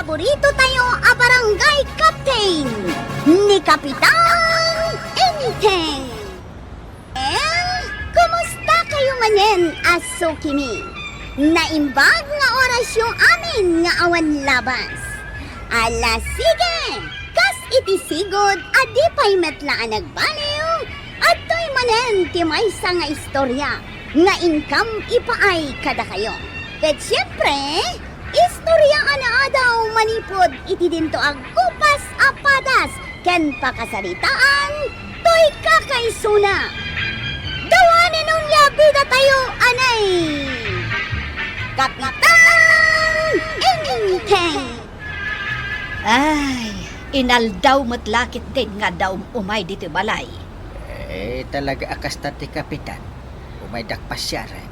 paborito tayo a barangay captain ni Kapitan Enteng. Kumusta kayo manen, aso kimi? Naimbag nga oras yung amin nga awan labas. Ala sige, kas itisigod adi pa'y metlaan nagbaliw at to'y manen ti maysa nga istorya nga income ipaay kada kayo. Ket siyempre, istorya ana daw manipod iti dinto ang kupas apadas ken pakasaritaan to'y kakaisuna. Dawanin nung yabida tayo, anay! Kapitan Enteng! Ay, inaldaw matlakit din nga daw umay dito balay. Talaga akas ti kapitan. Umay dakpasyaran.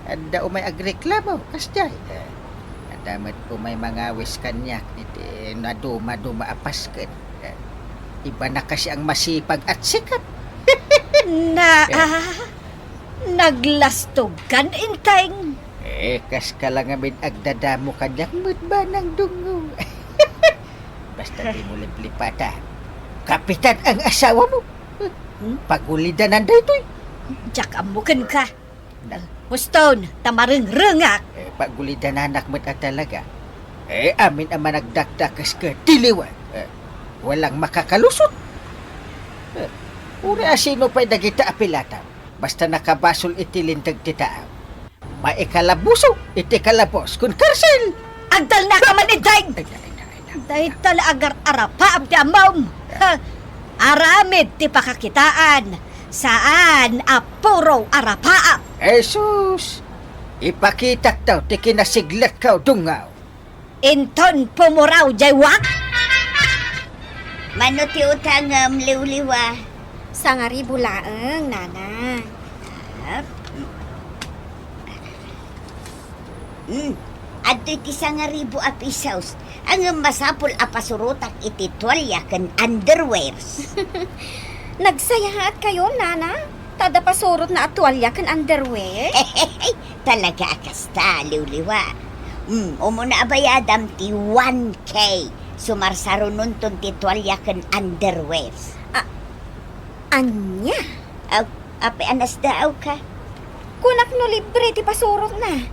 Anda umay agreklamo, kasjay. Adamat umay mangawis kanyak, iti naduma-duma apasken. Iba na kasi ang masipag at sikat. Naglastogan inteng. Kas ka lang amin agdadamo kanyak mudba ng dungo. Basta di mo liplipata. Kapitan ang asawa mo. Pagulidan ang daytoy. Diyak amukin ka. Huston, tamaring-rengak. Pagulidan anak mo at talaga. Amin ang managdakdakas ka diliwan. Walang makakalusot. Una sino pa'y nagita apilatan. Basta nakabasol itilindag titaaw. Maikalabuso, iti kalabos kun karsel. Agdal na ka man inteng. Dahil tala agar arapa ang damom. Aramid ti pakakitaan. Saan apuro arapa? Jesus, ipakita daw ti kinasiglat ka dungaw. Inton pumuraw jaywak. Manuti utangam liwliwa. Sa nga ribulaeng, nana. Adto iti 1,000 a pesos. Ang masapul a pasurutak iti tuwalya ken underwears. Nagsayahat kayo, nana? Tada pasurot na atwalya kan underwear? Talaga akasta, liwliwa. Umuna abayadam ti 1K. Sumarsaro nun ton ti tuwalya ken underwears. Anya? Ape anas daaw ka. Kunak no libre ti pasurot na.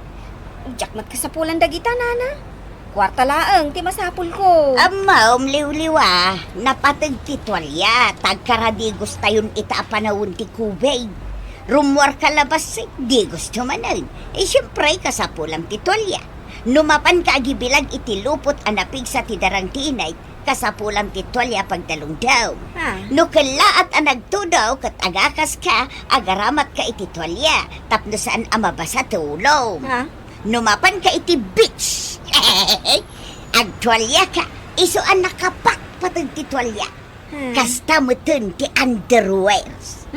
Jakmat ka sa pulan dagita, nana. Kwarta laeng ti masapul ko. Amaom liwliwa, napatag ti tuwalya, tagkaradigos tayon ita panawon ti kubay. Rumwar kalabas, di gusto manan. Siyempre, kasapulam ti tuwalya. Numapan ka agibilag iti lupot anapig sa ti darang tinay, kasapulam ti tuwalya pagdalong daw. Nukalaat anagtudaw kat agakas ka, agaramat ka iti tuwalya, tapno saan amabasa tulong. Numapan ka iti beach. Agtualya ka, isuan nakapak patag ti tuwalya. Kasta mo ti underwears.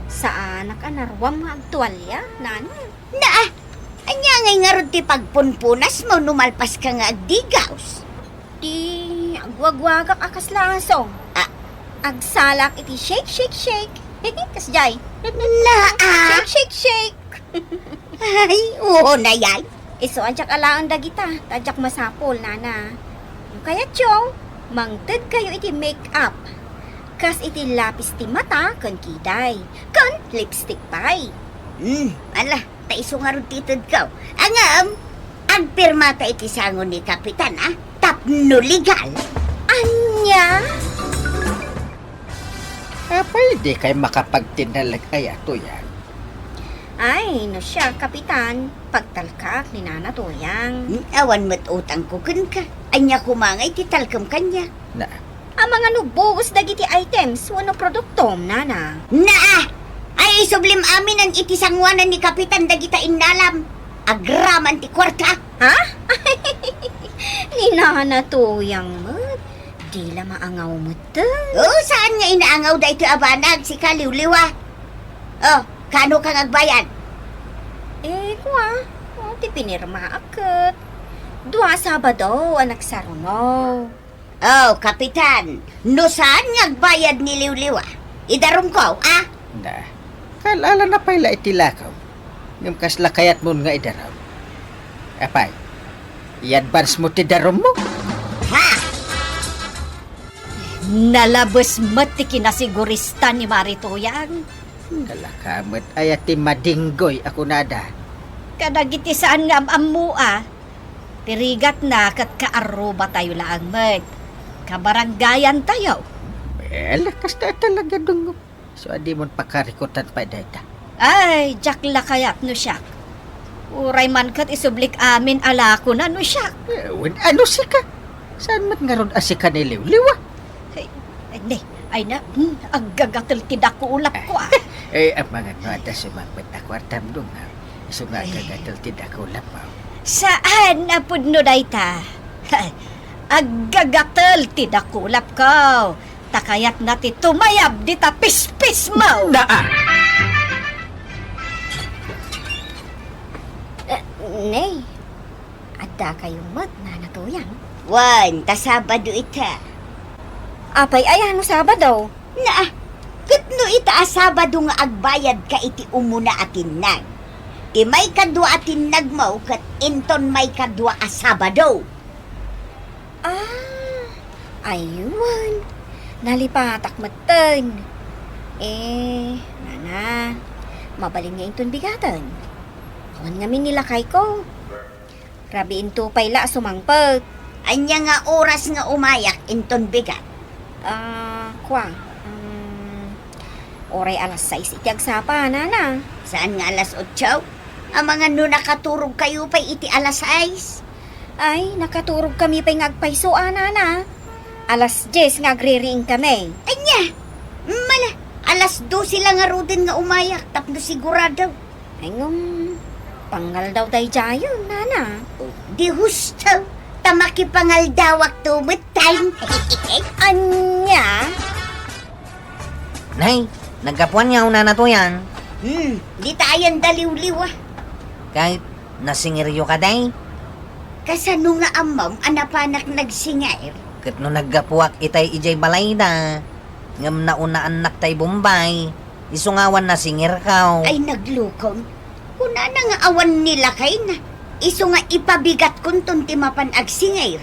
Saan nakanarwam nga agtualya, nana? Anya ngay nga ron ti pagpunpunas mo, numalpas ka nga agdigaws. Di agwagwagak akas lasong. Agsalak iti shake, shake, shake. Kasjay. Shake, shake, shake. Ay, oo na yan. Iso adyak alaang dagita, tadyak masapol, nana. Kaya chong, mangted kayo iti make-up. Kas iti lapis ti mata, kan kiday. Kan lipstick pay. Ala, taiso nga ron titod ka. Angam, ang pirmata iti sangon ni Kapitan, tapno legal. Anya? Pwede kay makapagtinalag ay ato yan. Ay, no siya, Kapitan. Pagtalkak ni Nana Tuyang. Awan mo't utang ko kun ka. Anya kumangay ti talkam kanya. Ang mga nubuos dagiti items, wano produktom, Nana. Ay, sublim amin ang iti sangwanan ni Kapitan dagita inalam. Agraman ti kwarta. Ha? Ni Nana Tuyang mo. Di la maangaw mo Saan nga inaangaw da ito abanag si Kaliwliwa? Kano kang agbayad? Ti pinirma akit. 2 Sabado, anak saruno. Kapitan, no saan nga agbayad ni Liwliwa? Idarum ko, Kalala na pala itilakaw. Ngam kaslakayat mo nga idaraw. Apay, I-advance mo ti darom mo. Ha? Nalabas mati kinasigurista ni Maritoyan. Kalakamat ay ati madinggoy ako nada. Kadagiti saan nga amamua. Tirigat na kat kaaruba tayo lang, mat. Kabaranggayan tayo. Lakas na talaga dungo. So, adi mo pakarikutan pa data. Ay, jak lakayat no siyak. Uray man kat isublik amin ala ko na no siyak. Ano si ka? Saan mat nga ron asika ni Liw-Liwa? Ay na, ang gagatil tidak ko ulap ko ah. Ang mga nada sumapit ako atam dunga. Sumagagal tidak ko ulap mo. Saan na pudno dayta? Ang gagatil tidak ko ulap ko. Takayat nati tumayab di tapis-pis mo. Naa! Nay, ada kayong mat na natuyan. Wan, ta Sabado ita. Apay ay ano Sabado? Na, katno ita Sabado nga agbayad ka iti umuna atin nag. Ti may kadwa atin nag mo, kat inton may kadwa a Sabado. Ayun. Nalipatak matan. Nana, mabaling nga inton bigatan. Kawan nga nilakay ko. Rabi into payla sumangpag. Anya nga oras nga umayak inton bigat. Oray alas 6 iti agsapa, nana. Saan nga alas 8? Ang mga no nakaturog kayo pa iti alas 6. Ay, nakaturog kami pa'y ngagpaysoa, nana. Alas 10 ngagre-ring kami. Anya, mala, alas 12 lang nga rodin nga umayak, tapno sigurado. Ay ngum, pangal daw tayo dyan, nana. Di husto, tamaki pangaldawak tumitay. Anya? Nay, nagkapuan nga una na to yan. Di tayan daliw-liw ah. Kahit nasingiryo ka, day. Kasano nga amam, anapanak nagsingair. Kat no naggapuak itay ijay balayda. Ngam nauna anak tay Bombay. Isungawan na singir ka. Ay naglukon. Kuna na nga awan nila kay na. Iso nga ipabigat kun timapan agsingair.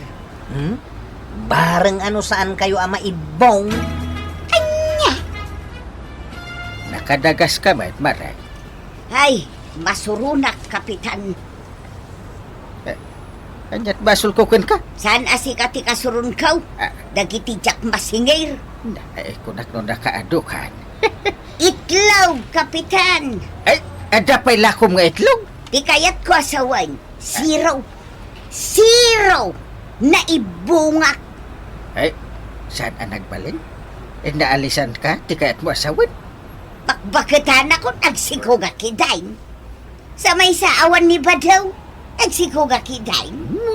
Bareng ano saan kayo ama ibong? Nakadagas ka ba, Maray? Ay, masurunak, Kapitan. Anyat basul ko kun ka? Saan asikati kasurun kaw? Dagiti jak masingir. Kunak no nakaadukan. Itlog, Kapitan. Ada pa'y lakom nga itlog? Di kayat ko asawan. Zero na ibungak. Saan ang nagbalin? Naalisan ka, di kaya't mo asawan? Bakbakatan ako, nagsikoga kidain. Sa may saawan ni Badaw, nagsikoga kidain.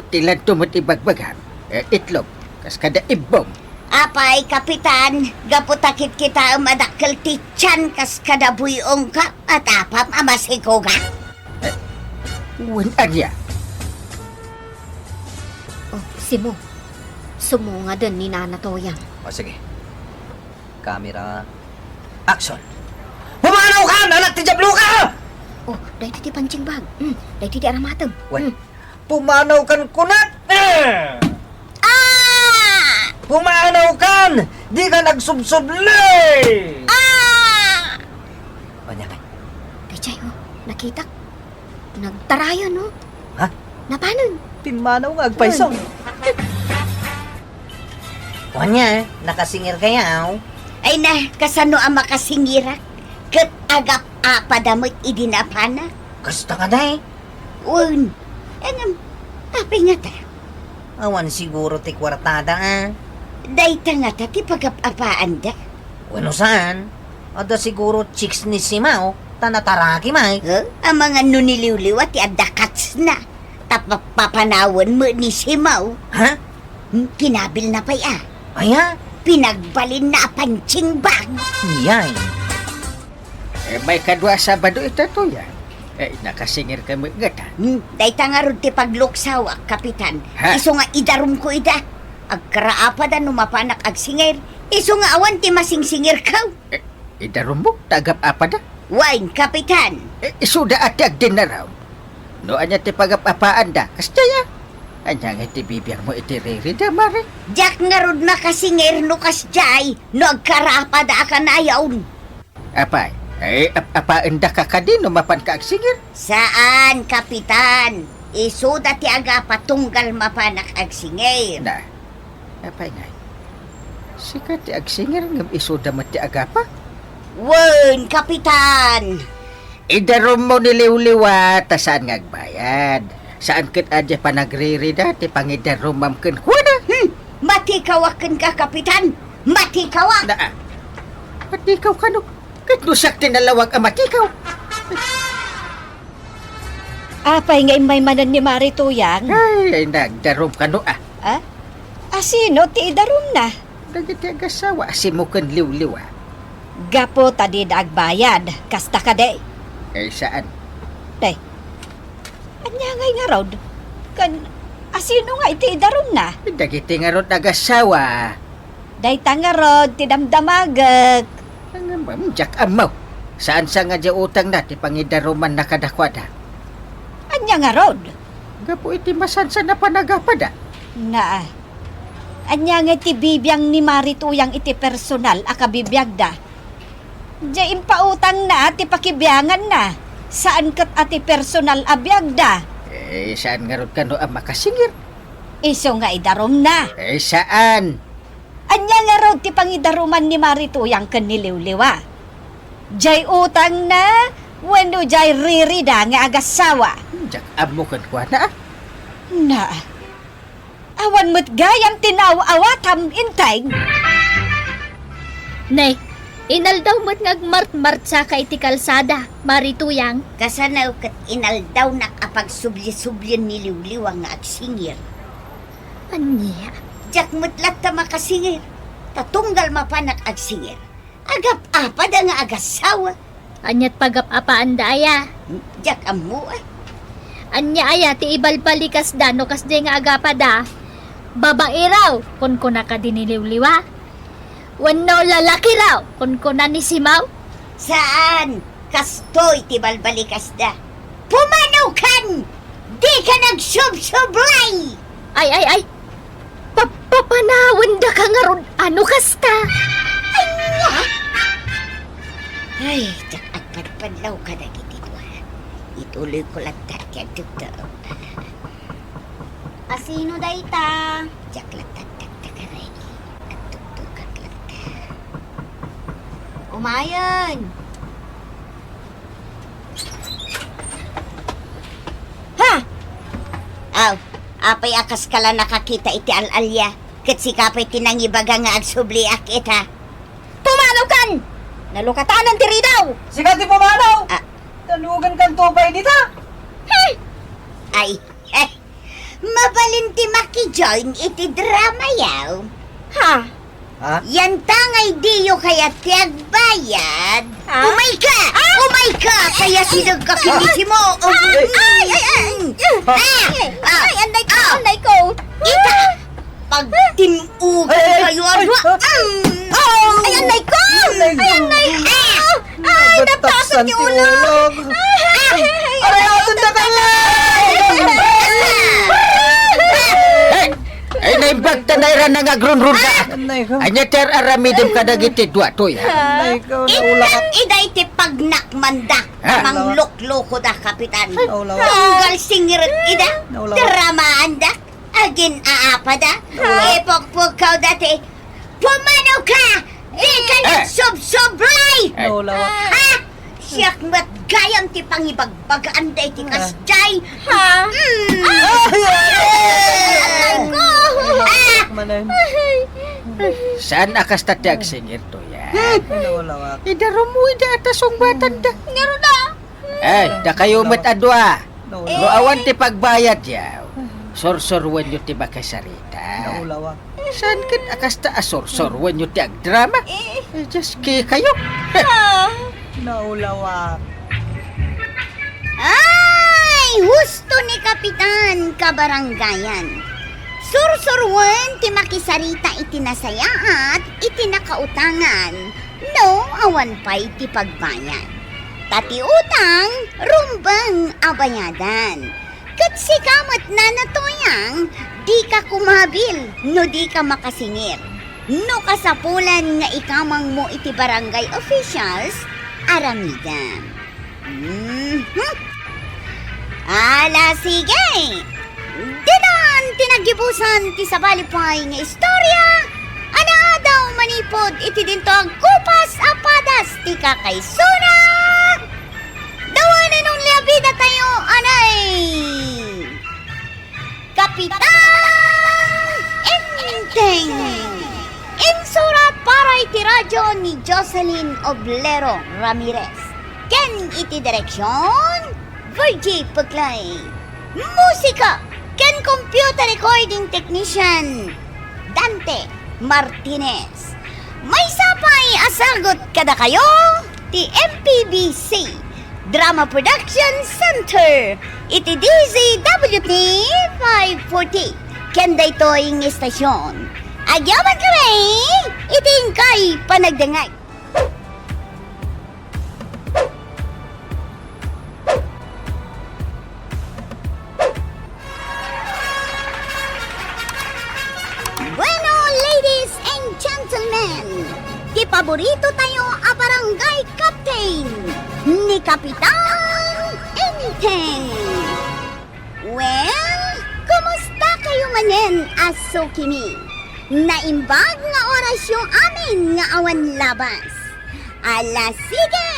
Tilan tumot ibagbagam. Itlog, kas kada ibong. Apay, Kapitan, gaputakit kita madakkel ti tiyan kas kada buyong ka at apam amasikoga. Anya? Oh, Simo. Sumunga din ni Nana Toyang. O sige. Camera. Action! Pumanaw ka! Nanak ti Jablo ka! Oh, dahi ti pancing bag. Dahi ti aramatag. Wait. Pumanaw kan kunat! Pumanaw kan! Di ka nagsubsublay! Wanya ka? Dayjay, oh, nakita. Nagtarayan, no? Ha? Napanon? Pimanaw nga agpaisong. Wanya, nakasingir kayaw. Ay na, kasano ang makasingira? Kat agap apadamot idinapana? Kasta ka day. Un, engam, tapi nga ta. Awan siguro ti kwartada Dayta nga ta, ti pagapapaan da. Wano saan? Ada siguro chicks ni Simaw, tanataraki may. Ang mga nuniliw-liw at adakats na. Tapapapanawan mo ni Simaw. Ha? Kinabil na pa'y Aya? Pinagbalin na pancing bag. Yay. May kadwa Sabado ito to yan. Nakasingir ka mo gata. Dayta nga ron ti pagluksaw, Kapitan. Ha? Iso nga idarum ko ida. Agkaraapa da numapanak agsingir. Iso nga awan ti masingsingir kaw. Idarum mo, tagap apa da? Wine, Kapitan. Isuda ati agdin na raw. No anya ti pagapapaan da, kastaya. Anya nga iti bibiyang mo iti ririda, Mare. Jak nga rod makasingir no kasjay, no agkarapa da ka na yaon. Apay, apa enda ka kadino mapan ka agsingir? Saan, Kapitan? Iso dati aga patunggal mapanak agsingir. Na, apay nga. Sikat ti agsingir ngam isuda mo ti agapa? Wen, Kapitan! Idarom mo niliw-liwa, ta saan nga agbayad? Saan kat adya pa nagririda, ti pangidarom mamken kuwana? Matikawakan ka, Kapitan! Matikawak! Na, matikaw ka no? Kat nusak tinalawag ang matikaw. Apay nga imay manan ni Marituyang. Ay, nagdarom ka no Ah? Asino ti idarum na? Dagiti agasawa, asimukan liw-liwa. Gapo tadi agbayad, kasta ka de. Eh, saan? Day, anya ngay nga rod. Kan, asino nga iti idarum na? Dagiti nga ron agasawa. Day tanga rod, ti damdamagag. Ang mamjak amaw. Saan sa nga dya utang na, ti pangidaroman nakadakwada? Anya nga rod. Gapo iti masansa na panagapada. Na, anya nga iti bibiyang ni Marituyang iti personal akabibiyag da. Diya impautang na ati pakibiyangan na. Saan kat ati personal abiyag da? Eh, saan nga ron ka no ang makasingir? Iso nga idarom na. Eh, saan? Anya nga rod ti pangidaruman ni Marituyang kan niliw-liwa. Diyay utang na, wano diyay ririda nga agasawa. Jak amo kan kwa na. Na, awan mo't gayang tinaw-awatam intay. Nay, inaldaw mo't ngagmart-mart sa ka iti kalsada, Marituyang. Kasanaw kat inaldaw na kapag subli-sublin niliw-liwa nga agsingir. Anya? Jak mutlat ta makasingir. Tatunggal mapanak agsingir. Agap-apa da nga agasawa. Anyat pagap-apaan da aya. Jak amo ay. Anya aya ti ibalbalikas da no kas di nga agapa da. Babae raw, kun kuna ka diniliw-liwa. Wano lalaki raw, kun kuna ni simaw. Saan? Kastoy ti balbalikas da. Pumanaw kan! Di ka nagsub-sublay! Ay. Papanawan da ka nga ron. Ano kasta? Ay, jak agpadpadlaw ka na gitito ha. Ituloy ko lang tatya dito. Asino dayta? Jak lang tatya ka rin. At tuktukat lang ka. Umayon. Aw, apay akas kala nakakita iti alalya. Kat si kapay tinangibaga nga agsubli akit ha. Pumanaw kan! Nalukatanan tiri daw! Sikat ti pumanaw! Ah. Talugan kang tupay dita! Ay, mabalinti makijoin iti drama yaw. Ha? Ha? Yan tangay diyo kaya tiyagbayad. Ha? Umay ka! Umay ka! Kaya sinag ka kinisi mo. Ay! Ay, anday ko! Ita! Pagtimugan kayo adwa. Ay, anday ko! Ay, anday ko! Ay, napasok yung ulo! Aray, atong na ka nga! Ay, naimbag tanayra na nga grun-run ka. Anay ko. Anya ter aramidim ka dagiti dua to ya. Anay ko, naula ka. Ida iti pagnak manda. Ha? Amang lok-loko da, Kapitan. Naula ka. Tunggal singirit ida. Naula. Dramaan da. Agin aapa da. Ipokpok ka dati. Pumanaw ka! Di ka nagsub-sublay! Naula ka. Ha? Siyak mat gayam ti pangibagbagaan da iti kasjay. Ha? Manan. Saan akas tatiag singir to ya? Naula ka. Idaro mo ida atasong batan da. Ngaro na! Eh, da kayo met adwa. Naula. No awan ti pagbayad yaw. Sorsorwan nyo ti bakasarita. Naula ka. Saan kat akas ta asorsorwan nyo ti agdrama? Just kayo. Naula ka. Ay, husto ni Kapitan kabaranggayan. Sursurwan ti makisarita iti nasayaat iti nakautangan. No, awan pa iti pagbayan. Tati utang, rumbang abayadan. Kat si kamot na natuyang, di ka kumabil, no di ka makasingir. No kasapulan nga ikamang mo iti barangay officials, aramidan. Ala sige! Dinan tinagibusan ti sabalipay nga istorya, ana daw manipod iti dinto ang kupas apadas ti kakaysuna! Dawanan nung liabida tayo, anay! Kapitan Enteng! Insurat para iti radyo ni Jocelyn Oblero Ramirez. Ken iti direksyon, Virgie Puglay. Musika, ken computer recording technician, Dante Martinez. May sapay asagot kada kayo, ti MPBC Drama Production Center, iti DZWT 540. Ken daytoy ng istasyon. Agyaman kami, iting kay panagdangay. Bueno, ladies and gentlemen, ti paborito tayo a barangay captain ni Kapitan Enteng. Well, kumusta kayo manen, aso kimi? Naimbag nga orasyon amin nga awan labas. Ala sige,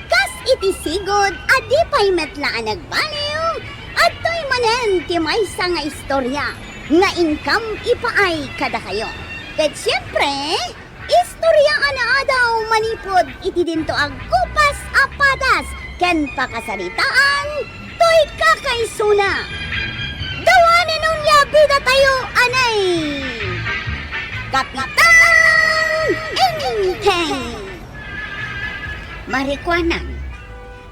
kas iti sigod adi pa'y metlaan nagbaliw at to'y manen ti maysa nga istorya nga income ipaay kada kayo. Ket siyempre, istorya ana daw manipod iti dinto ang kupas apadas ken pakasaritaan to'y kakaysuna. Dawanan nung labida tayo, anay! Kapitan Enteng! Marikwanang,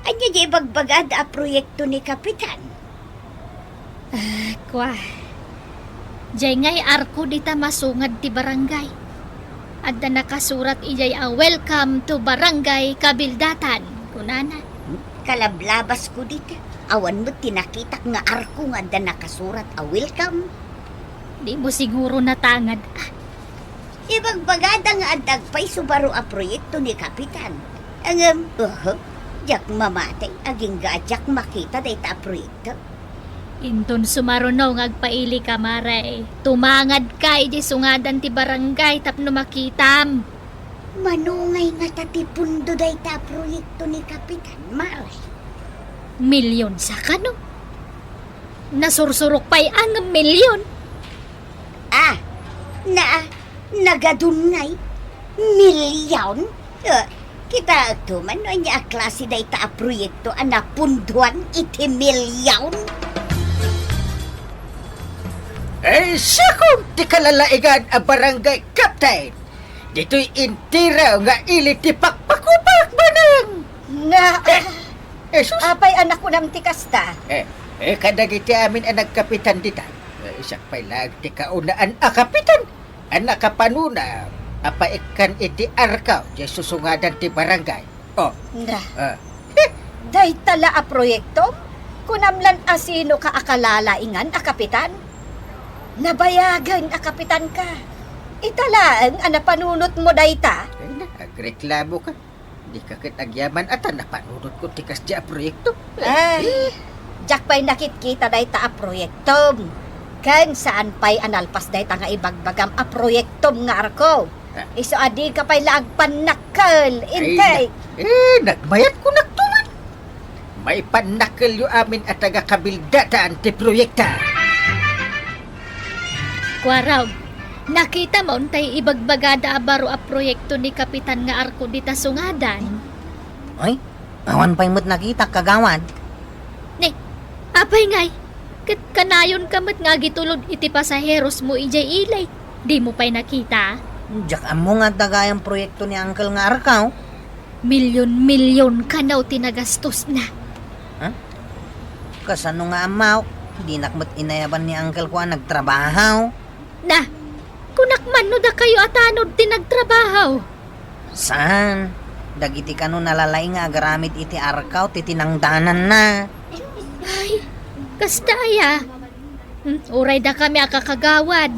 anya di bagbagad a proyekto ni Kapitan. Kwa. Jay ngay arko dita masungad ti barangay. Adda nakasurat ijay a welcome to barangay Kabildatan. Kunana. Kalablabas ko dito. Awan mo tinakitak nga arko nga da nakasurat a welcome. Di mo siguro natangad. Ibagbagada nga adag pa'y subaro a proyekto ni Kapitan. Ang, jak mamatay, aging gajak makita day ta proyekto. Inton sumarunaw ngagpaili ka maray. Tumangad ka ijay sungadan ti barangay tapno makitam. Manungay nga tatipundo day ta proyekto ni Kapitan, maray. Milyon sa kano? Nasursurok pa'y ang milyon. Nagadunay, milyon? Kita tuman no niya klase day ta proyekto anapunduan iti milyon? Siya kung ti kalalaigan a barangay captain. Dito'y intiraw nga ilit ti pakpakupak manang. Jesus. Apay anak ko nam tikasta. Kadagiti amin ang nagkapitan dita. Isak pa'y lag ti kaunaan a kapitan. Ang nakapanuna, apaikan iti arkaw di susungadan ti barangay. Day tala a proyekto? Kunamlan asino ka akalalaingan a kapitan? Nabayagan a kapitan ka. Italaan ang napanunot mo dayta. Agreklamo ka. Di ka kitagyaman at napanunot ko tikas di a proyekto. Jak pa'y nakitkita dayta a proyektom. Kan saan pa'y analpas dayta nga ibagbagam a proyektom nga arko. Iso adi ka pa'y laagpan nakal. Intay. Nagbayad ko nagtuman. May panakal yu amin at taga-kabildatan ti proyekta. Kwaraw, nakita mo untay ibagbagada abaro a proyekto ni Kapitan nga arko dita sungadan. Ay, awan pa'y mo't nakita kagawan. Apay ngay, kanayon kamat nga gitulod iti pasaheros mo ijay ilay. Di mo pa'y nakita? Diyak amo nga dagayang proyekto ni Uncle nga arkaw. Milyon-milyon kanaw tinagastos na. Kasano nga amaw, di nakmat inayaban ni Uncle ko ang nagtrabaho. Na, kunakman no da kayo atanod tinagtrabaho. Saan? Dagiti kano nalalay nga agaramit iti arkaw, titinangdanan na. Ay, Kasta aya. Uray da kami akakagawad.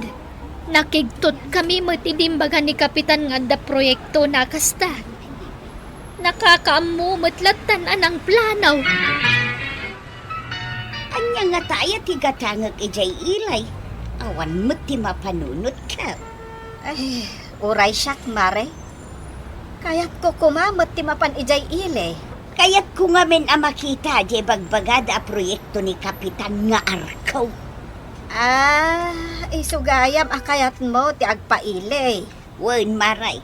Nakigtot kami matidimbagan ni Kapitan nga da proyekto na kasta. Nakakaamu matlatan anang planaw. Anya nga tayo tigatangag ijay ilay. Awan mo ti mapanunot ka. Ay, uray siyak, mare. Kaya't ko kumamot ti mapan ijay ile. Kaya't ko nga men makita di bagbagada a proyekto ni Kapitan nga arkaw. Isugayam akayat mo ti agpaile. Wen maray.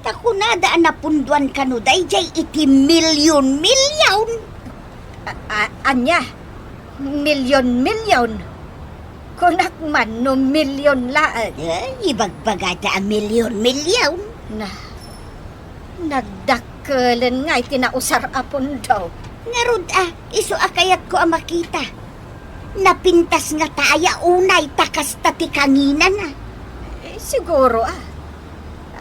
Takunada na punduan kanuday jay iti milyon. Anya? Milyon. Kunak man no milyon laan. Ibagbagada a milyon. Na, nagdakkelan nga itinausar apon daw. Ngarod iso akayat ko makita. Napintas nga taya unay takas tati kanginan Siguro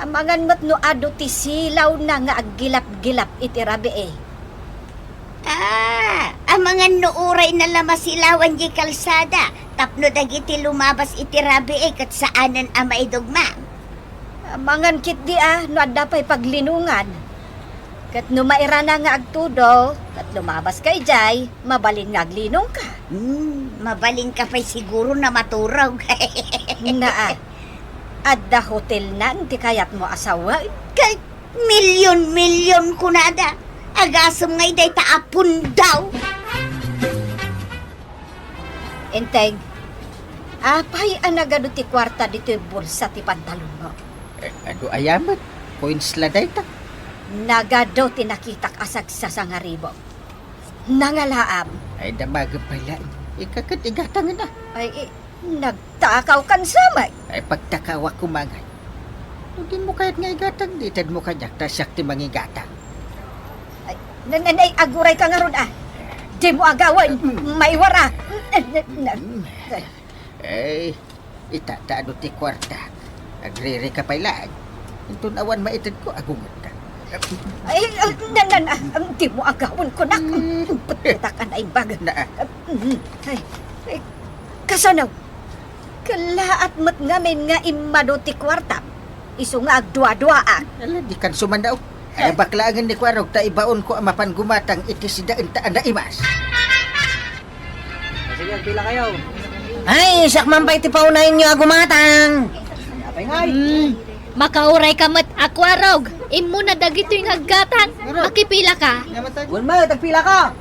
amangan mat no ado ti silaw na nga aggilap-gilap iti rabi amangan no uray na lamasilawan di kalsada. Tapno dagiti lumabas iti rabi kat saanan maidugma. Amangan kit di no adda pa'y paglinungan. Kat no mairana nga agtudo, kat lumabas kay jay, mabalin nga aglinong ka. Mabalin ka pa'y siguro na maturog. Adda hotel na, ti kayat mo asawa. Kay milyon kunada. Agasam ngay day taapon daw. Enteng, apay anagado ti kwarta dito yung bulsa ti pantalon mo. Ado ayamat. Points la day ta. Nagado ti nakitak asag sa sangaribo. Nangalaam. Ay damaga pala. Ikakatigatang na. Ay, nagtakaw kan samay. Ay pagtakawa kumangay. Hindi mo kahit nga igatang. Ditad mo kanyak. Tasyak ti mangigatang. Nanay, aguray ka nga ron Di mo agawan, maiwara. Ay, itataano ti kwarta. Agriri ka pailaan. Intun awan maitid ko, agungot ka. Ay, di mo agawan ko na. Pagkitakan ay baga. Ay, kasanaw. Kalaat mat ngamin nga imado ti kwarta. Iso nga agdua-dua Ala, di kan sumandaw. Ay baklaangan ni Kwarog, ta ibaon ko ang mapan gumatang iti sidaan taan na imas. Sige, pila kayo. Ay, sakman pa iti paunahin nyo agumatang. Apay ngay. Makauray ka mat akwarog. Imo na dagito yung haggatang. Makipila ka. Gun mo, tagpila ka.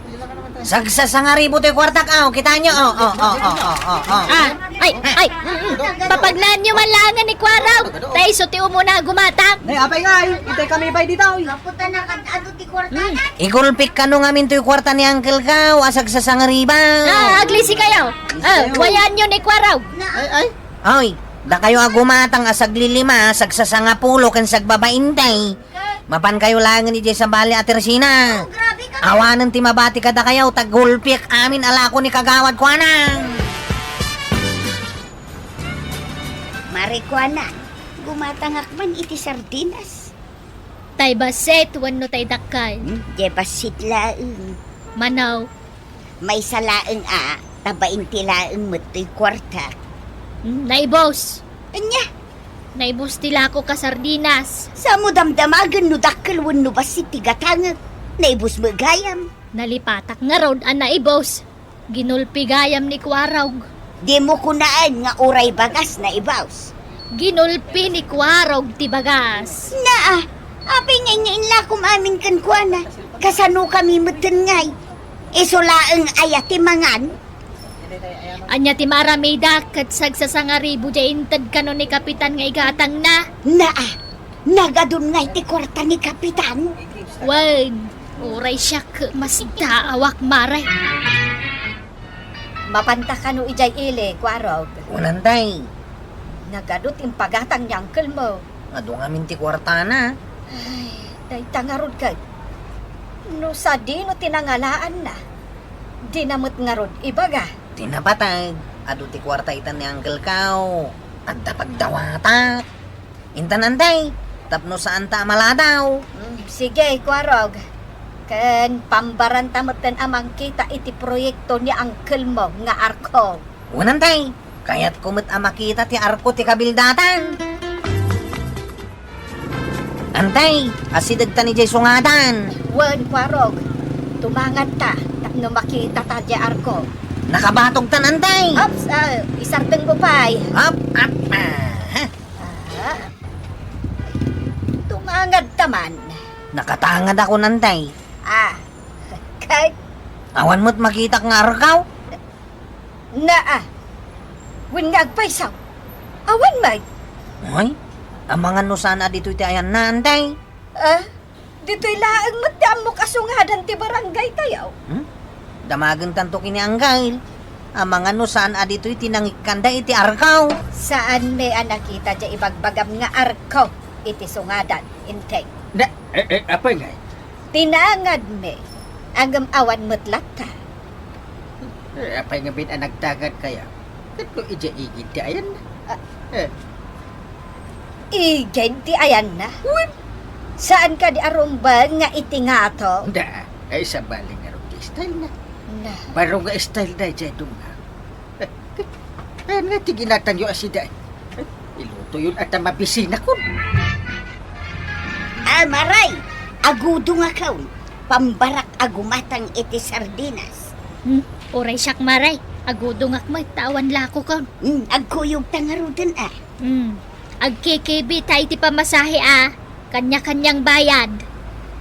Sagsasangaribo ti kwartak kita nyo. Ay. Papaglaan nyo man langan ni Kwarog. Tay so ti umuna gumatang. Nay, apay ngay. Itay kami pa'y dito. Kaputa na kadado ti kwarta. Ikulpik ka nung amin to'y kwarta ni Uncle Kaw, asag sa sangariba. Aglisi kayo. Wayan nyo ni Kwarog. Oy, da kayo agumatang asag lilima, asag sa sangapulo, kan sag babaintay. Mapan kayo langan ni sa bali at Teresina. Awanan ti mabati kada kayo, tagulpik amin alako ni kagawad ko anang. Marikuana, gumatangak man iti sardinas. Tay baset, wano tay dakal. Di basit laeng. Manaw. May salaeng tabain ti laeng mato'y kwarta. Naibos. Anya, Naibos tila ko ka sardinas. sa mo damdamagan no dakkel wano basit ti gatangag. Naibus mo gayam. Nalipatak nga rod ang naibos. Ginulpi gayam ni Kwarog. Di mo kunaan nga uray bagas na ibaws. Ginulpi ni Kwarog ti bagas. Apay ngay nga inlakom amin kan kuana. Kasano kami meten ngay. Isolaeng ayati mangan. Anya ti maramida kat sagsasangaribo ja intad kano ni Kapitan nga igatang na. Nagadun ngay ti kwarta ni Kapitan. Wen, uray siya mas daawak mare. Mapanta ka no ijay ile, Kwarog. Unantay, Nagadot yung pagatang yangkel mo. adong amin ti kwarta na. Ay, day tangarod ka. No sa di no tinangalaan na. Di namot ngarod ibaga. Tinapatag, ado ti kwarta itan ni Uncle Kaw. Adda pagdawatak. Intan antay, tapno saan ta maladaw. Sige, Kwarog. Ken pambarantamutan amang kita iti proyekto ni uncle mo nga arko. Unan tay, kaya't kumit ang makita ti arko ti kabildatan. Antay, asidag ta ni Jay sungatan. Wen kwarog, tumangan ta, tapno makita ta di arko. Nakabatog ta nantay. Ops, isarteng mo pa'y. Up. Tumangad taman. Nakatangad ako nantay. Kahit Awan mo't makita nga arkaw. Wen nga agpaysaw. Awan may. Ay, ang mga nusana dito iti ayan na antay. Dito'y laang matdam mo kasungadan ti barangay tayaw. Damagan tanto kini anggail. Ang mga nusana dito iti nangikanda iti arkaw. Saan may nakita dya ibagbagam nga arko iti sungadan, Enteng? Apa nga? Tinangad me, agam awan mutlat ka. Apa nga bin nagtagad kaya? Katlo ija-igid ti ayan na. Igen ti ayan na. Saan ka di arumba nga iti nga to? Da, ay sa baling nga rin style na. Na, Baro nga style na dyan nga. Ayan nga, tiginatan yung asida. Iluto yun at mabisina ko. Maray, agudo nga kaun. Pambarak agumatang iti sardinas. Uray siyak maray. Agudong akmay, tawan lako ka. Agkuyog tangarudan Agkikibi tayo ti pamasahe Kanya-kanyang bayad.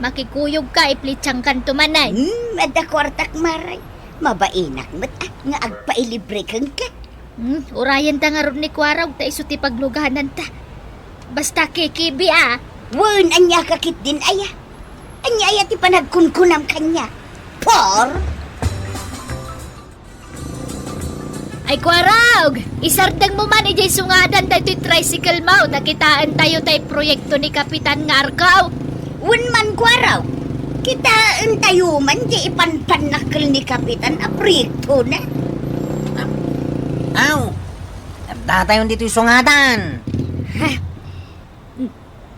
Makikuyog ka, iplitsang kan tumanay. Ada kwartak maray. Mabainak mat nga agpailibre kang ka. Urayan ta nga ron ni Kwaraw, ta iso ti pagluganan ta. Basta kikibi Wen, anya kakit din aya. Anya aya ti panagkunkunam kanya. Por? Ay Kwaraw! Isartang mo man ijay sungadan tayo ti tricycle mo. Nakitaan tayo tayo proyekto ni Kapitan nga arkaw. Wen man kwaraw. Kita tayo man di ipanpanakil ni Kapitan a proyekto na. Aw, datayon dito yung sungatan.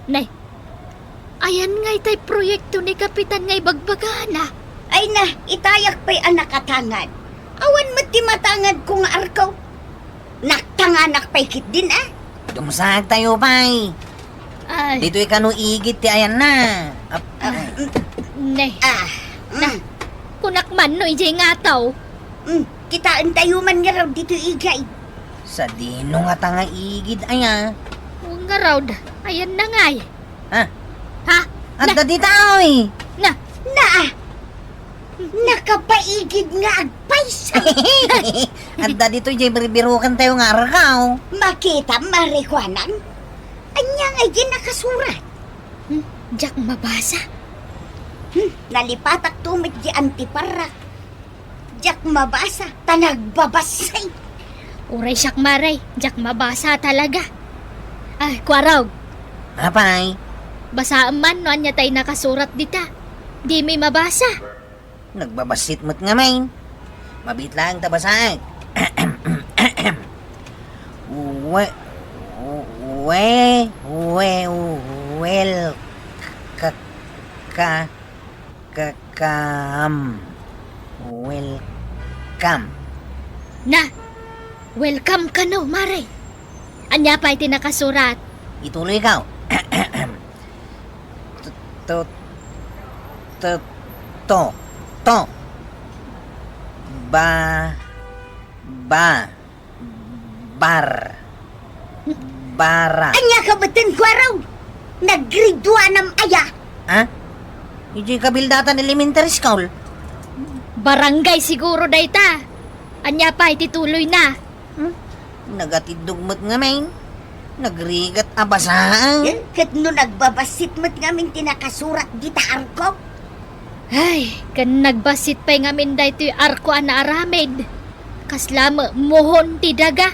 Nay, ayan nga'y tayo proyekto ni Kapitan nga'y bagbagana. Ay na, itayak pa'y anak katangan. Awan mo ti matangad ko nga arkaw. Naktanganak pa'y kit din Dumusag tayo pa'y. Ay, Dito ikano igit ti ayan na. nay, Na, kunak man no ijay nga taw. kitaan tayo man nga raw dito igay. Sa dino nga tanga igid aya. Huwag nga raw, ayan na nga'y. Ha? Ha? At dati taoy. Na, Nakapaigid nga agpaysa. At dito jay biribirukan tayo nga arkaw. Makita marikwanan. Anya nga di nakasurat. Jack mabasa. Nalipatak tumit di antiparak. Jak mabasa, tanagbabasay. Uray siyak maray, Jack mabasa talaga. Ay, Kwaraw, Apay, basaan man no anya tayo nakasurat dita. Di may mabasa. nagbabasit mo't nga main. Mabit lang tabasag. Well, welcome. Na, welcome ka no, maray. Anya pa iti nakasurat. Ituloy ikaw. To. Bara. Anya ka batin kwaraw. Nagridwa ng aya. Ha? Ito'y kabildatan elementary school. Barangay siguro dayta. Anya pa iti tuloy na. Nagatidugmot nga main. Nagrigat abasaan. Kat no nagbabasit mo't ngamin tinakasurat di taar ko. Ay, kan nagbasit pa nga min dayto yung arko na aramid. Kaslama mohon ti daga.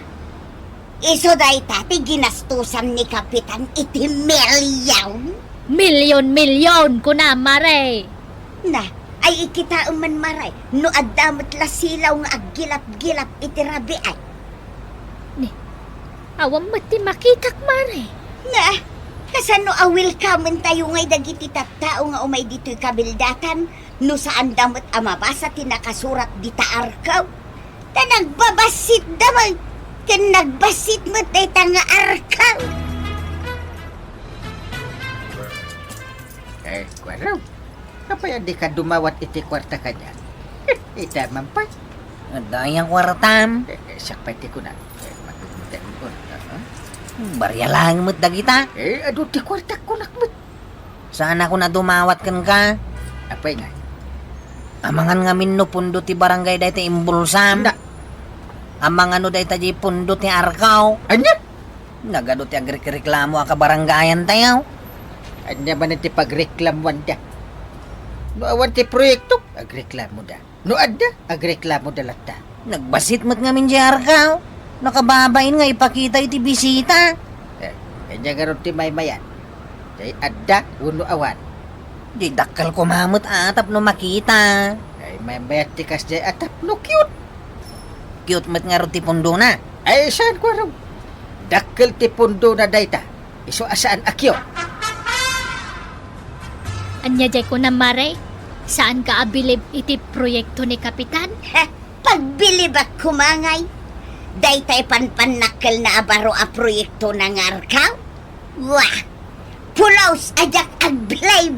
Iso day tati ginastusan ni Kapitan iti milyon. Milyon kuna mare. Na, ay ikita man maray. No adamot la silaw nga aggilap-gilap iti rabi ay. Awam mo ti makitak mare. Na, Kasano awil ka man tayo ngay dagiti tattao nga umay dito'y kabildatan no saan damot amabasa tinakasurat di taarkaw. Ta nagbabasit damay, kan nagbasit mo tayo tanga arkaw. Kwaraw. Kapaya di ka dumawat iti kwarta ka niya. Itaman pa. Dayang kwartam. Sakpay ti ko na. Magpuntan ko. Barya lang mo't dagita. Ado ti kwarta ko nakmat. Saan ako na dumawat kan ka? Apay nga. Amangan nga minno pundo ti barangay dahi ti imbulsam. Na. Amang ano dahi ti pundo ti arkaw. Anya? Nagado ti agreklamo ka barangayan tayo. Anya man ti pagreklamuan da. No awan ti proyekto, agreklamo da. No adda, agreklamo da latta. Nagbasit mo't nga min di arkaw. Nakababain nga ipakita iti bisita. Anya nga ron ti maymayan. Day adda, uno awan. Di dakkel kumamot atap no makita. Ay maymayat ti kasjay atap no cute. Cute mo't nga ron ti pundo na. Ay saan ko ron? Dakkel ti pundo na dayta. Iso asaan akyo. Anya jay ko na mare, saan ka abilib iti proyekto ni Kapitan? Ha, pagbilib at kumangay. Day tayo panpanakal na abaro a proyekto ng arkaw. Wah! Pulaws ajak agbilay.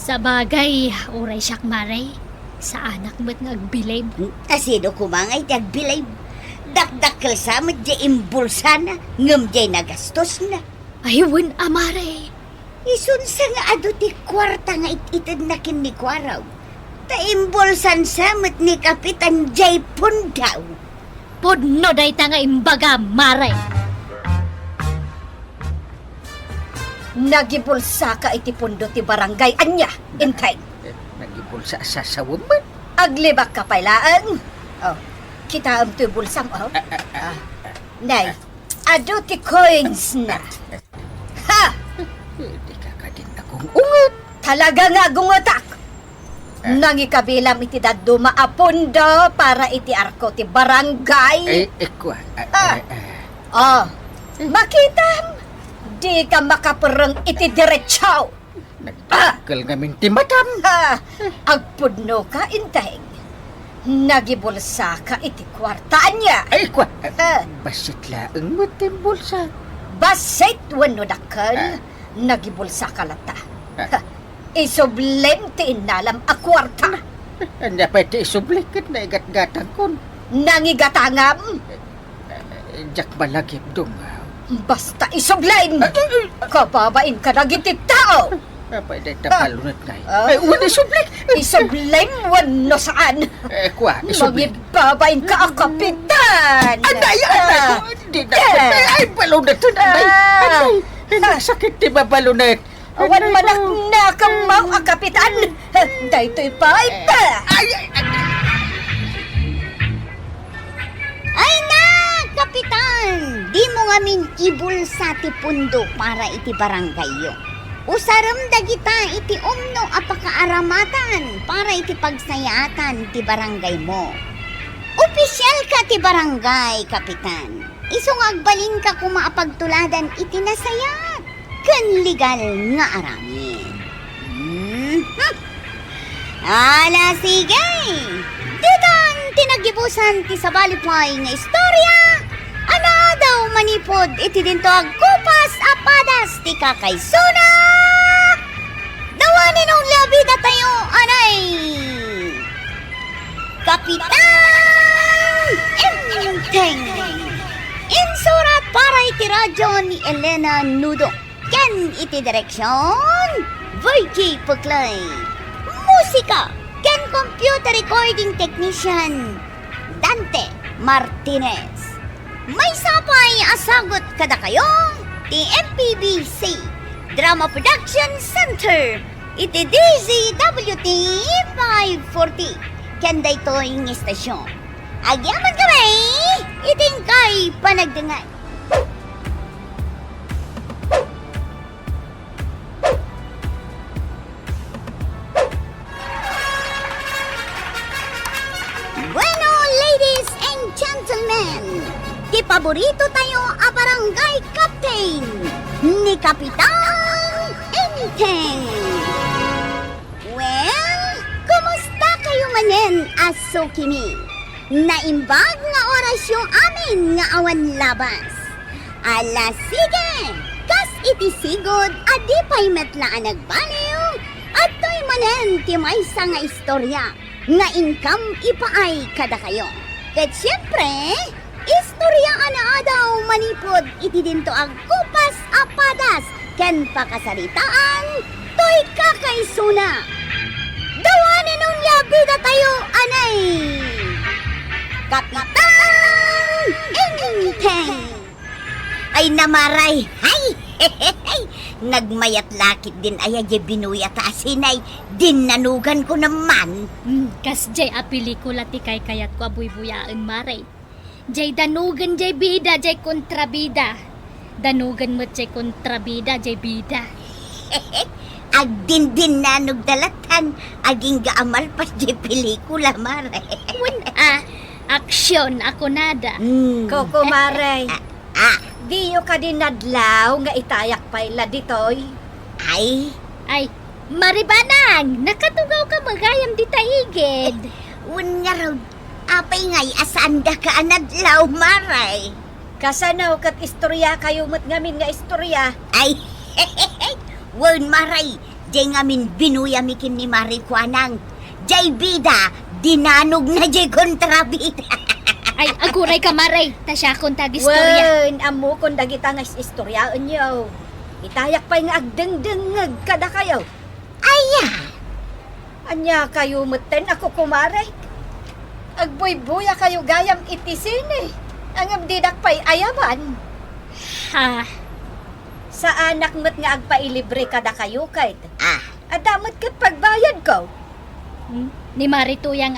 Sa bagay, uray siyak mare, sa anak mo't nagbilib. Asino kumangay ti agbilay. Dakdakkel sa mo di imbulsa na. Ngam di nagastos na. Ayun, amare. Isun sa nga ado ti kwarta nga ititid na kinikwaraw. Ta imbulsan sa mo't ni Kapitan Jay Pundaw. Pudno day ta nga imbaga, mare. Nagibulsa ka iti pundo ti barangay. Anya, Enteng. Nagibulsa sa sawaman. Aglibak ka pailaan. Oh, kita am to'y bulsam, oh. Nay, ado ti coins na. Ha! Di ka ka din akong ungot. Talaga nga gungotak. Nangikabilam iti daddo maapundo para iti arko ti barangay. Ekwa. Oh, makitam. Di ka makapurang iti diretsaw. Nagdakkel nga min ti matam. Ha, agpudno ka, Enteng. Nagibulsa ka iti kwartaan niya. Ay, kwa. Ah. Basit laeng mo timbulsa. Basit wano dakal, nagibulsa ka lata. Ha, isublem ti inalam a kwarta. Anya pa iti isublikit na igat-gatang kon. Nangigatangam, Jak malagip dong. basta isublem. Kababain ka nagiti tao. Apa iti tapalunat ngay. Ah. Ay, uwan isublik. Isublem wano saan. Kwa, isublik. Magibabain ka a kapitan. Anay, di na. Ay, balunat to, anay. Anay, sakit ti babalunat. Awan manak na kamaw a kapitan. Daytoy pa. Ay, Ay na, Kapitan! Di mo nga min ibulsa ti pundo para iti barangay yo. Usaram dagita iti umno apakaaramatan para iti pagsayatan ti barangay mo. Opisyal ka ti barangay, Kapitan. Isong agbalin ka kumaapagtuladan iti nasayat. Kan legal nga aramin. Ala, sige! Ditan tinagibusan ti sabalipay nga istorya. Ana daw manipod iti dinto agkupas apadas ti kakaysuna. Dawanin ang labi na tayo, anay. Kapitan Enteng. Insurat para iti radyo ni Elena Nudo. Ken iti direksyon Vicky Puklay. Musika ken computer recording technician Dante Martinez. May sapay asagot kada kayo ti MPBC Drama Production Center iti DZWT 540 ken daytoy ng istasyon. Agyaman kami iting kay panagdengay. Bueno, ladies and gentlemen, di paborito tayo a barangay captain ni Kapitan Enteng. Well, kumusta kayo manen, aso kimi? Naimbag nga orasyong amin nga awan labas. Ala sige, kas iti sigod adi pa'y metlaan nagbaliw at to'y manen ti maysa nga istorya nga inkam ipaay kada kayo. Ket syempre, istorya ana daw manipod iti dinto ang kupas apadas ken pakasaritaan to'y kakaisuna. Dawanin nung yabida tayo anay. Kapitan Enteng. Ay namaray, hay! Nagmayat lakit din ay binuya ta asinay, din nanugan ko naman. Kas jay a pelikula ti kay kayat ko abuy-buyaan maray. Jay danugan jay bida, jay kontrabida. Danugan mo jay kontrabida, jay bida. Agdin-din nanog dalatan, aging gaamal pas jay pelikula, maray. Aksyon ako nada. Koko Maray, Ah, diyo ka din nadlaw nga itayak payla ditoy. ay, Ay, maribanang, nakatugaw ka magayam di taigid. unya raw, apay ngay asanda ka anadlaw, maray. Kasanaw kat istorya kayo mo't ngamin nga istorya. Ay, won maray, jay ngamin binuya mikin ni Mari Kuanang. Jay bida, dinanog na jay kontrabida. Ay, aguray ka maray, tasya kong tag-istorya. Wen, amo kung dagita nga istoryaan nyo. Itayak pa'y nga agdeng-dengag kada kayo. Aya, Anya kayo muten ako kumaray. Agboy-buya kayo gayam itisini. Ang abdidak pa'y ayaman. Ha, Sa anak mo't nga agpailibre kada kayo kahit. ah, Adamot kat pagbayad ko. ni Marituyang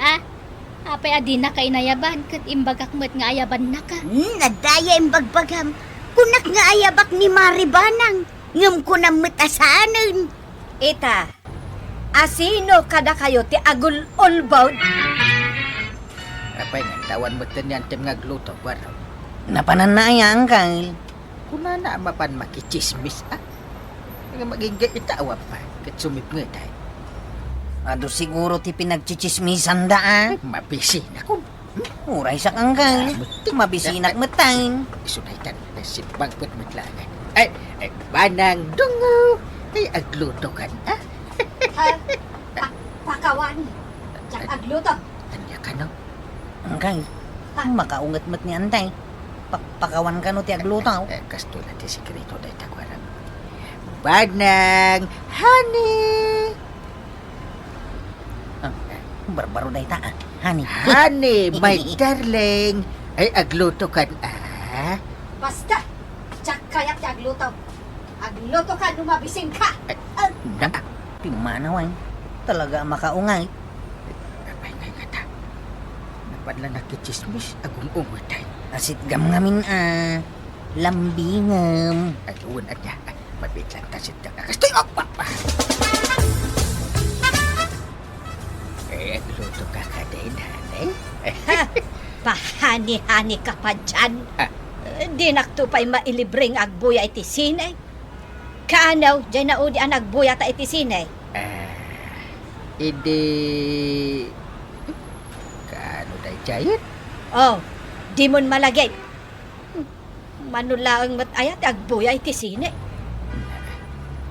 apay adi na kay nayaban, kat imbagak mo't nga ayaban na ka. nadaya yung bagbagam. Kunak nga ayabak ni Mari Banang. Ngam ko na matasanan. Ita, asino kada kayo ti agul ulbod? Apay nga, tawan mo yan tim nga gluto, waro. Napanan na ay, Uncle. Kuna na mapan makichismis, Nga maging itawa pa, kat sumip nga tayo. Ado siguro ti pinagchichismisan da, Mabisi na kung Uray sa Uncle. Mabisinak matain. isunaytan na si Bangput Matlangan. Ay, banang dungo. Ay, agluto ka na. Pakawan. Tsak agluto. Tanya ka no? Uncle, makaungat mat ni Antay. Pakawan ka no ti aglutaw. Kasto na ti sikreto na itagwarang. Banang honey. Barbaro na ita, honey. Honey, my darling. Ay, agluto ka na. Basta, tsak kayat ti agluto. Agluto ka, lumabising ka. Na, Pimanaw ay. Talaga makaungay. apay nga nga ta. Napadla nakichismis, agong umutay. Asit gam ngamin lambingam. Ay, uwan at niya. Mabitlan tasit ka. Kastoy, pa. Agluto ka ka din, honey. Pahani-hani ka pa dyan. Di nakto pa'y mailibreng agbuya iti sinay. Kaanaw, dyan na udi ang agbuya ta iti sinay. Hindi... Kaano tayo jayet? Oh, di mon malagay. Manulaang matayat agbuya iti sinay.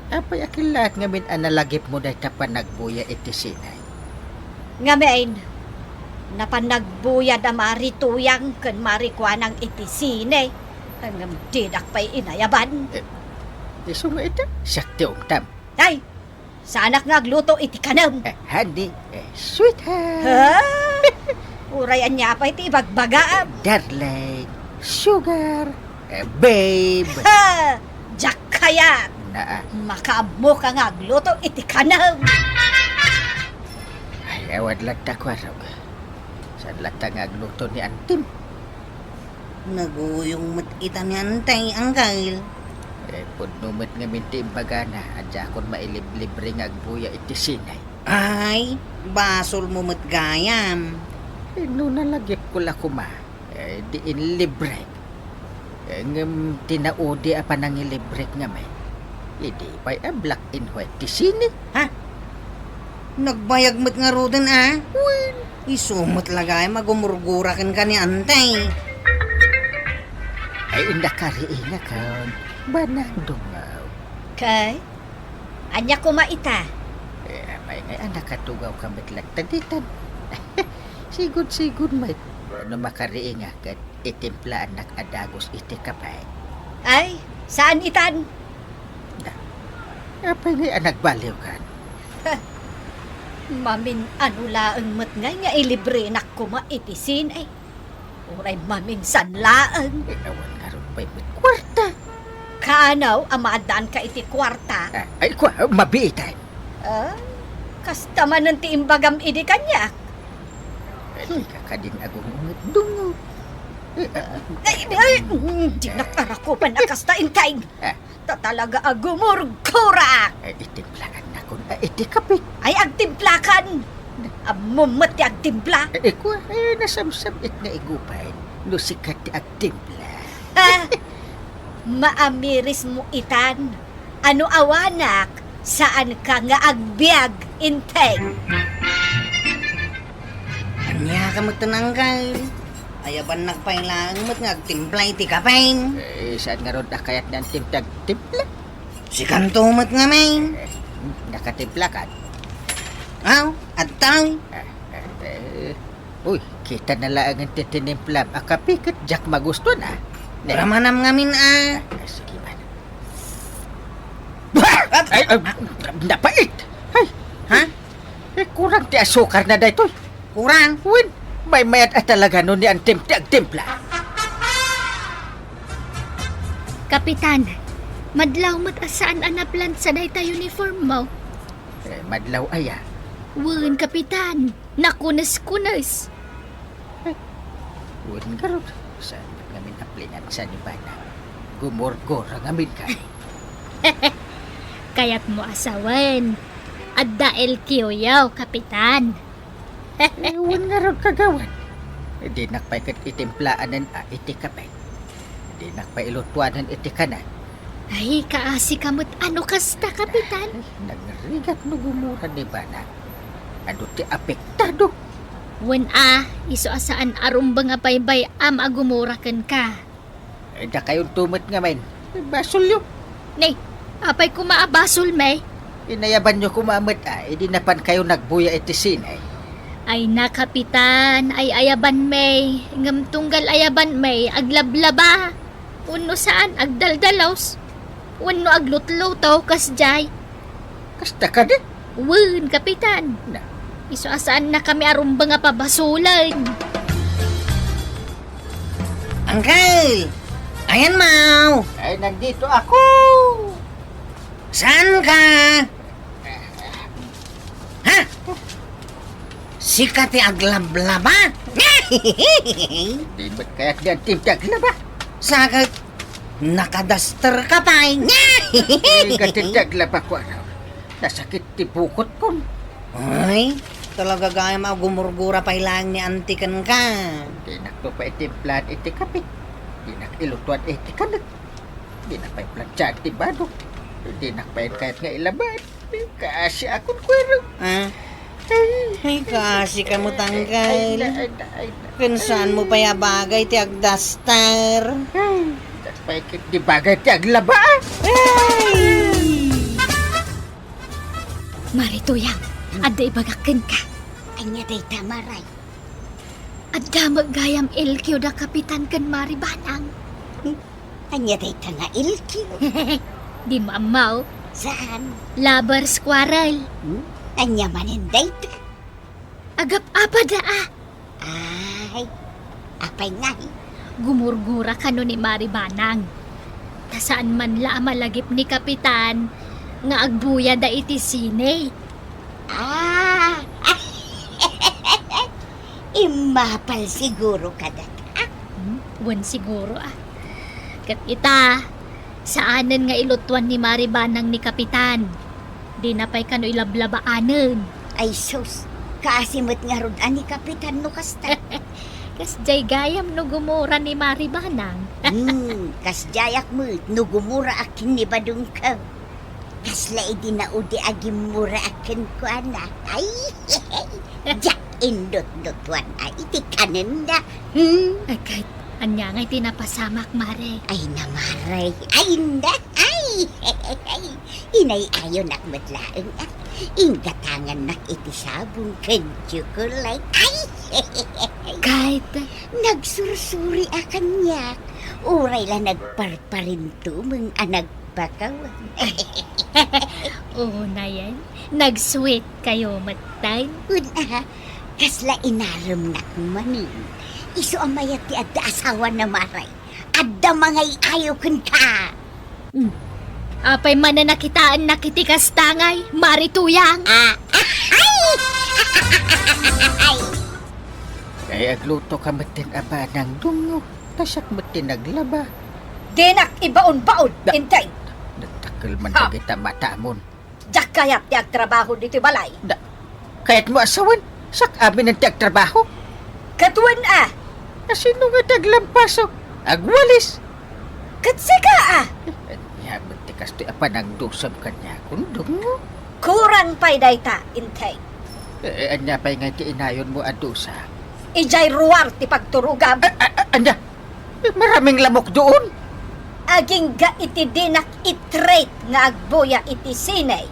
Apay akilat ngamin analagip mo na tapan nagbuya iti sinay. Ngamen, napanagbuya da marituyang kan marikwanang iti sinay. Ang didak pa'y inayaban. Iso nga ito, sakti tam. Ay, sa anak nga agluto iti kanam. Honey, sweetheart, Ha? Urayan niya pa iti ibagbagaam. darling, sugar, babe. Ha! Jak kaya, Na, makaamo ka nga agluto iti kanam. ay awad lang takwaraw. Sa latang agluto ni Antim. Naguyong mat ita ni Antay, Uncle. Punumat nga minti bagana, adya akong mailiblibre nga agbuya iti sinay. Ay, basol mo mat gayam. No nalagip ko la kuma, di in libre. Ngam tinaudi apa nang ilibre nga may. Hindi pa'y a black and white ti Scenic. Nagbayag mo't nga rodan Isumot lagay magumurgurakin ka ni Antay. Ay nakariinga ka. Banang dungaw. Kay? Anya kumaita. May nga anak katugaw kamit lagtaditan. Sigod may. Ano makariinga kat itimpla anak adagos iti kapay. Ay, saan itan? Apay nga anak baliw kan. Mamin ano laang mat nga ilibre nak kumaitisin ay. Uray mamin sanlaang. Awan nga ron pa'y may kwarta. Kaanaw, amadaan ka iti kwarta. Ay kwa, mabiitay. Kasta man ng tiimbagam idi kanya. Di ka kadin agong ungat dungo. Di nakarakupan na kasta intay. Tatalaga agumurgura. Itimplakan na kung iti kapit. Ay agtimplakan. Amumat ti agtimpla. Kwa, nasamsamit nga igupay. Lusikat ti agtimpla. Maamiris mo itan. Ano awanak? Saan ka nga agbiag inteng? Anya ka magtananggal. Ayaban nagpailang mo't nga agtimplay ti kapain. Saan nga ron nakayat ng timpla? Si kanto mo't nga main. Nakatimpla ka. Aw, at tayo. Uy, kita na lang ang titinimplam. Akapikit, jak magusto na. Ramanam ngamin Sige man. Ay, napait! Ay, Ha? kurang ti asukar na daytoy. Kurang. Win, may mayat at talaga nun ni ang timpla. Kapitan, madlaw mat asaan anaplan sa dayta uniform mo. Madlaw aya. Wen, Kapitan, nakunas-kunas. Win garot. Saan ngamin aplingan sa nibana? Gumorgor ang amin ka. Kaya't mo asawan. At dahil kiyoyaw, Kapitan. Win garot kagawan. Di nakpaikat itimplaanan iti kapay. Di nakpailutuanan iti kanan. Ay, kaasi kamot ano kasta, Kapitan. Nagrigat no gumura ni bana. Ano ti apektado? Wen iso asaan arumbang apaybay agumurakan ka. Da kayong tumot nga men. Basol yun. Nay, apay kumaabasol may. Inayaban nyo kumamit Di napan kayo nagbuya iti sinay. Ay na, Kapitan, ay ayaban may. Ngam tunggal ayaban may, aglablaba. Uno saan, agdaldalaws. Uno aglutlutaw, kasjay. Kasta ka di? Wen, Kapitan. Na. Iso asaan na kami arumbang apabasulan. Uncle! Ayan, Mau! Ay, nandito ako. Saan ka? Ha? Sikat ti aglablaba? Di ba't kaya't di ang timtag na ba? Sakit, nakadaster ka pa Gatintag na ba ko ano? Nasakit ti bukot ko. Ay, talaga gaya magumurgura pa ilang ni antikan ka. Di nakto pa itimplan iti kapit. Di nakilutuan iti kanat. Di nakpaiplansyan ti badok. Di nakpain kahit nga ilaban. Kasi akong kwero. Ay, kasi ka mo tanggal. Ay na. Kansan mo pa yabagay ti agdaster. Nakpaikit di bagay ti aglaba. Marituyang, adda ibagakin ka. Anya day tamaray. Adda maggayam ilkyo da Kapitan kan maribanang. Anya day tanga ilki. Di maamaw, Saan? labar squarrel. Anya maninday ta. Agap apa da Ay, apay nga. Gumurgura ka no ni maribanang. Tasaan man la malagip ni Kapitan, nga agbuya da iti sine. Imapal siguro kada. Wan siguro Kat ita, saanan nga ilutuan ni maribanang ni Kapitan. Di na pa'y kano ilablabaanan. Ay sus, kaasimot nga rod ani Kapitan no kasta. Kas jay gayam no gumura ni maribanang. Kas jayak mo, nugumura akin ni badung ka. Kasla idinaudi agimura akin ko anak. Ay, jak indot-dotwan ay iti kanin na. Ay, kahit anya ngay tinapasamak, Mare. Ay namaray. Ay na. Ay, inay ayo nakmadlaeng at ingatangan nak iti sabong kan chocolate. Ay, Kahit, nagsursuri akan niyak. Uray la nagparparinto mong anagpakawan. oo na yan. Nag-sweet kayo, matay. Una, kasla inaram nak manin. Iso amayat ti adda asawa na maray. Adda mangay ayaw kun ka. Apay man na nakitaan nakitikas tangay, Mari Tuyang. Ay agluto ka matin aba ng dungo. Tasak matin naglaba. Dinak ibaon-baon, Enteng. Nagtakal man Ha. na kita matamon. Jak kayat ti agtrabaho dito'y balay. Kaya't mo asawan, sak amin ang trabaho. Katuan Sino nga taglampaso? Agwalis. katsika Yaman ti kasto apa ng dusam kanya kundong mo. kurang pa'y dayta, Enteng. Anya pa nga ti inayon mo adusa. Ijay ruwar ti pagturugam. Anya, maraming lamok doon. Aging ga iti dinak itrate nga agbuya iti sinay.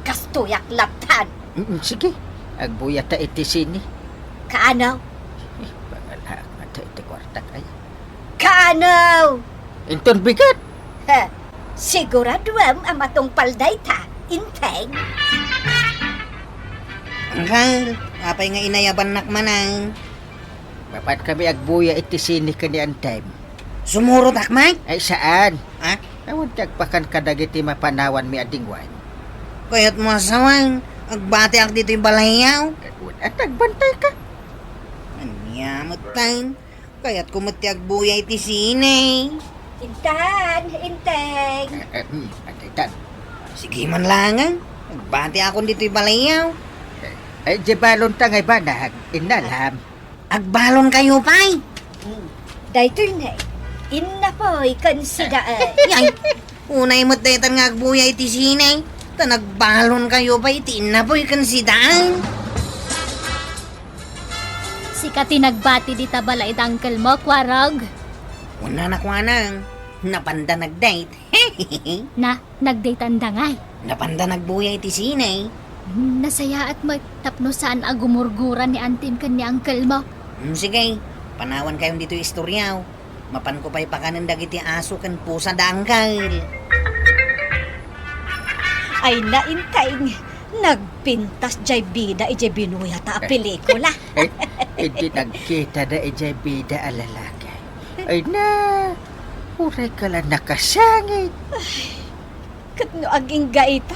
Kastuyak latan. Sige, agbuya ta iti sini. Kaanaw? Bangalak nga ta iti kwarta kay. Kaanaw? Inton bigat. Ha, siguraduam amatong paldayta, Enteng. Angkal, apay nga inayaban nak manang. Bapat kami agbuya iti sini kanian time. Sumurot akmay? Ay saan? Ha? Awon tagpakan kadagiti mapanawan mi adingwan. Kayat mo asawang, agbati ak dito yung balayaw. Kadun at nagbantay ka. Anyamot tayo, kayat kumati agbuya iti sinay. Intan, Enteng. Atitan. Sige man langan, agbati ako dito yung balayaw. Ay jebalon tangay banag. Inalam. Agbalon kayo pay. Daytoy na, inna po'y kansidaan. Ay, unay mo daytan nga agbuya iti sinay. Tanagbalon kayo pa iti na po ikan sidaan. Si tinagbati di tabala it uncle mo, Kwarog. Una na kwanang, napanda nagdate. Na, nagdate ang dangay. Napanda nagbuya iti sinay. Nasaya at magtapno saan agumurguran ni antim kan ni uncle mo. Sige, panawan kayong dito istoryaw. Mapan ko pa'y pakanandag iti aso kan pusa daangkal. Ay na, Enteng. Nagpintas jay bida ijay binuya ta a pelikula. Hindi nagkita na ijay bida alalaki. Ay na, uray ka lang nakasangit. Kat no aging gaita.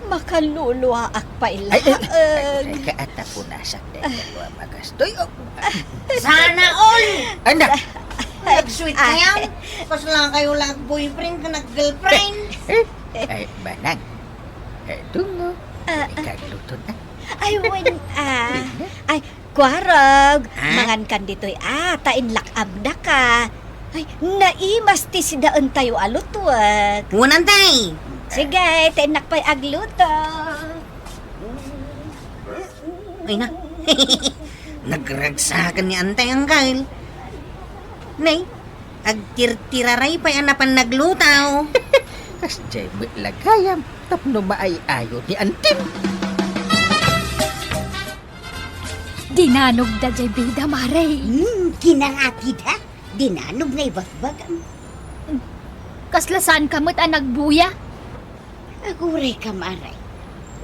Makaluluwa ak pa Ay, ilaag. kaata po nasak na ikaw magastoy. Sana all! Anak! Nag-sweet kayo. Pas lang kayo lang boyfriend ka nag-girlfriend. Ay, banang. Ay, dungo. Ikagluto na. Ay, ay, Kwarog. Ha? Mangan kan dito'y tainlak amda ka. Ay, naimas ti sidaan tayo alutwag. Unan tay! Sige, tainak pa'y agluto. Ay na. Nagragsakan ni Antay ang kail. Nay, agtirtiraray pa'y anapan naglutaw. Kasjay mo lagayam. Tapno maay-ayo ni Antim. Dinanog da jay bida, Mare. Kinangati da. Dinanog na ibagbagan. Kaslasan kamot ang nagbuya. Aguray ka, maray.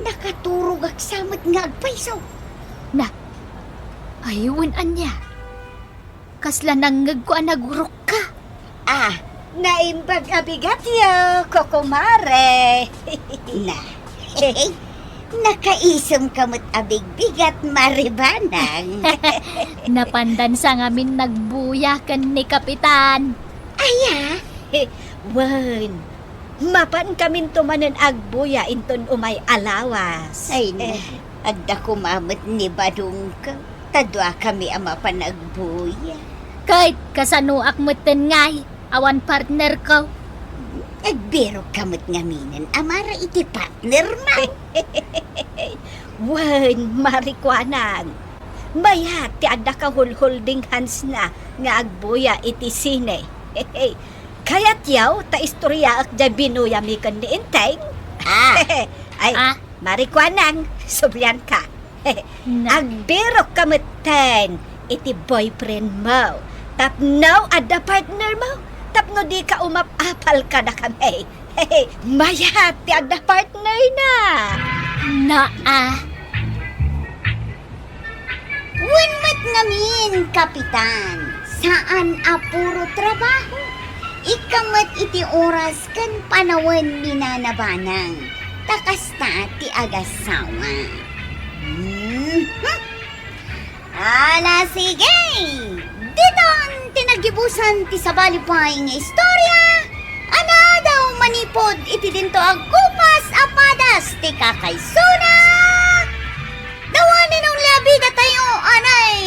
Nakaturog agsamot nga agpaisaw. Ayun anya. Kasla nanggag ko ang nagurok ka. Naimbag abigatyo, kokomare. Na, nakaisam kamot abig bigat maribanang. Napandan sa ngamin nagbuya kan ni Kapitan. Aya, Wan, mapan kamin tumanan agbuya inton umay alawas. ay na, agda kumamot ni Badong ka. Tadwa kami ama panagbuya. Kahit kasanuak mo ngay, awan partner ko. Biro kamot ngaminan, amara iti partner ma. Wen, marikwanan. Mayat ti adda ka hulhulding hands na nga agbuya iti sine. Kaya't yaw, ta istorya ak jay binuya mi kan ni Enteng. Ay, marikwanan, subyan ka. Agbiro kamuten iti boyfriend mo. Tapno adda partner mo. Tapno di ka umapapal ka na kami. Mayat ti adda partner na. Wenmat ngamin, Kapitan. Saan apuro trabaho? Ikamat iti oras kan panawan minanabanang. Takasta ti agasawa. Ala sige! Diton tinagibusan ti sabalipay nga istorya. Ana daw manipod iti dinto agkupas apadas ti kakaysuna. Dawanin ang labi na tayo, anay!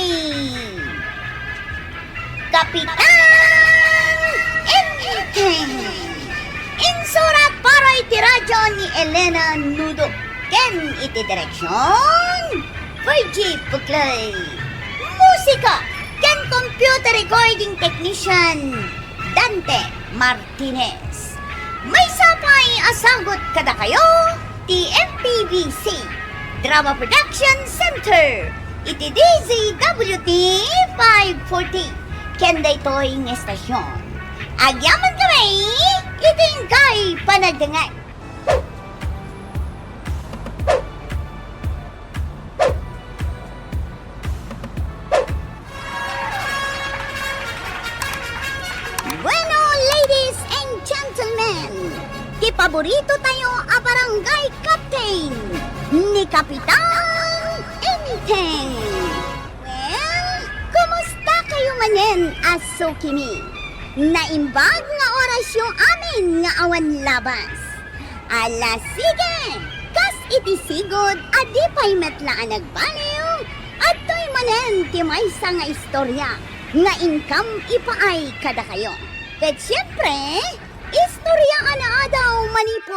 Kapitan Enteng! Insurat para iti radyo ni Elena Nudo. Ken iti direksyon Virgie Puklay. Musika ken computer recording technician Dante Martinez. May sapay asagot kada kayo ti MPBC Drama Production Center. Iti DZWT 540. Ken daytoy nga estasyon. Agyaman kami, itingkay panagdangay. Bueno, ladies and gentlemen, ti paborito tayo a barangay captain ni Kapitan Enteng. Well, kumusta kayo manen, aso kimi? Naimbag nga orasyon amin nga awan labas. Ala sige, kas iti sigod adi pa'y metlaan nagbaliw at to'y manen ti maysa nga istorya nga income ipaay kada kayo. Ket syempre, istorya ana daw manipo